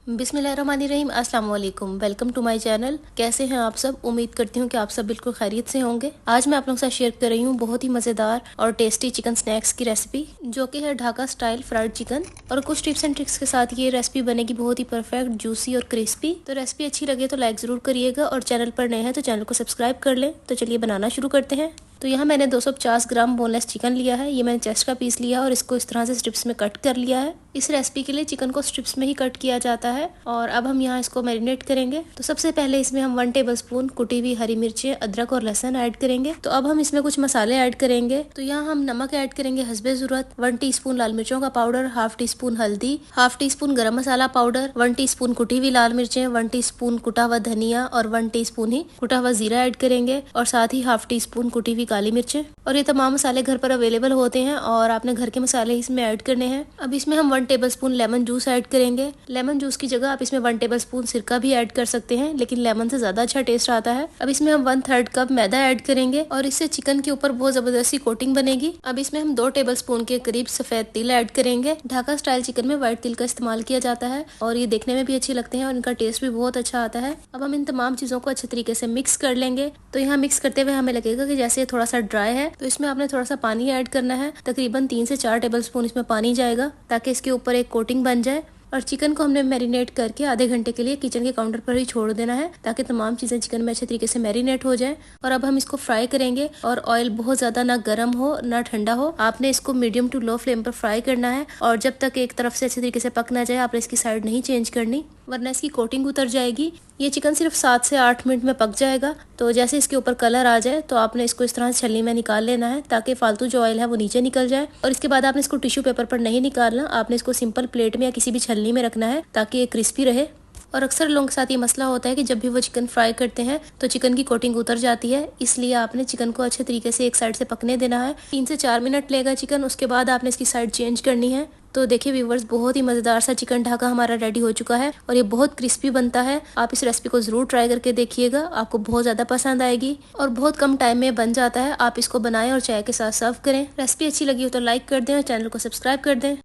बिस्मिल्लाहिर्रहमानिर्रहीम, अस्सलाम वालेकुम। Welcome to my channel. कैसे हैं आप सब? उम्मीद करती हूँ कि आप सब बिल्कुल खैरियत से होंगे। आज मैं आप लोगों के साथ शेयर कर रही हूँ बहुत ही मज़ेदार और टेस्टी चिकन स्नैक्स की रेसिपी, जो कि है ढाका स्टाइल फ्राइड चिकन। और कुछ टिप्स एंड ट्रिक्स के साथ ये रेसिपी बनेगी बहुत ही परफेक्ट, जूसी और क्रिस्पी। तो रेसिपी अच्छी लगे तो लाइक ज़रूर करिएगा, और चैनल पर नए हैं तो चैनल को सब्सक्राइब कर लें। तो चलिए बनाना शुरू करते हैं। तो यहाँ मैंने 250 ग्राम बोनलेस चिकन लिया है। ये मैंने चेस्ट का पीस लिया है और इसको इस तरह से स्ट्रिप्स में कट कर लिया है। इस रेसिपी के लिए चिकन को स्ट्रिप्स में ही कट किया जाता है। और अब हम यहाँ इसको मैरिनेट करेंगे। तो सबसे पहले इसमें हम 1 टेबलस्पून कुटी हुई हरी मिर्चें, अदरक और लहसुन ऐड करेंगे। तो अब हम इसमें कुछ मसाले ऐड करेंगे। तो यहाँ हम नमक ऐड करेंगे हस्बे ज़रूरत, 1 टीस्पून लाल मिर्चों का पाउडर, हाफ टी स्पून हल्दी, हाफ टी स्पून गरम मसाला पाउडर, 1 टीस्पून कुटी हुई लाल मिर्चें, 1 टीस्पून कुटा हुआ धनिया और 1 टीस्पून ही कुटा हुआ जीरा ऐड करेंगे, और साथ ही हाफ टी स्पून कुटी हुई काली मिर्चें। और ये तमाम मसाले घर पर अवेलेबल होते हैं और आपने घर के मसाले इसमें ऐड करने हैं। अब इसमें हम 1 टेबलस्पून लेमन जूस ऐड करेंगे। लेमन जूस की जगह आप इसमें 1 टेबलस्पून सिरका भी ऐड कर सकते हैं, लेकिन लेमन से ज्यादा अच्छा टेस्ट आता है। अब इसमें हम 1/3 कप मैदा ऐड करेंगे और इससे चिकन के ऊपर बहुत जबरदस्ती कोटिंग बनेगी। अब इसमें हम 2 टेबलस्पून के करीब सफेद तिल ऐड करेंगे। ढाका स्टाइल चिकन में व्हाइट तिल का इस्तेमाल किया जाता है और ये देखने में भी अच्छे लगते हैं और इनका टेस्ट भी बहुत अच्छा आता है। अब हम इन तमाम चीजों को अच्छे तरीके से मिक्स कर लेंगे। तो यहाँ मिक्स करते हुए हमें लगेगा कि जैसे थोड़ा सा ड्राई है, तो इसमें आपने थोड़ा सा पानी ऐड करना है। तकरीबन 3 से 4 टेबलस्पून इसमें पानी जाएगा, ताकि इसके ऊपर एक कोटिंग बन जाए। और चिकन को हमने मैरिनेट करके आधे घंटे के लिए किचन के काउंटर पर ही छोड़ देना है, ताकि तमाम चीज़ें चिकन में अच्छे तरीके से मैरिनेट हो जाए। और अब हम इसको फ्राई करेंगे। और ऑयल बहुत ज़्यादा ना गर्म हो ना ठंडा हो, आपने इसको मीडियम टू लो फ्लेम पर फ्राई करना है। और जब तक एक तरफ से अच्छे तरीके से पक ना जाए, आपने इसकी साइड नहीं चेंज करनी, वरना इसकी कोटिंग उतर जाएगी। ये चिकन सिर्फ 7 से 8 मिनट में पक जाएगा। तो जैसे इसके ऊपर कलर आ जाए, तो आपने इसको इस तरह से छलनी में निकाल लेना है, ताकि फालतू जो ऑयल है वो नीचे निकल जाए। और इसके बाद आपने इसको टिश्यू पेपर पर नहीं निकालना, आपने इसको सिंपल प्लेट में या किसी भी छलनी में रखना है, ताकि ये क्रिस्पी रहे। और अक्सर लोगों के साथ ये मसला होता है कि जब भी वो चिकन फ्राई करते हैं तो चिकन की कोटिंग उतर जाती है, इसलिए आपने चिकन को अच्छे तरीके से एक साइड से पकने देना है। 3 से 4 मिनट लेगा चिकन, उसके बाद आपने इसकी साइड चेंज करनी है। तो देखिए व्यूवर्स, बहुत ही मज़ेदार सा चिकन ढाका हमारा रेडी हो चुका है और ये बहुत क्रिस्पी बनता है। आप इस रेसिपी को ज़रूर ट्राई करके देखिएगा, आपको बहुत ज़्यादा पसंद आएगी और बहुत कम टाइम में बन जाता है। आप इसको बनाएं और चाय के साथ सर्व करें। रेसिपी अच्छी लगी हो तो लाइक कर दें और चैनल को सब्सक्राइब कर दें।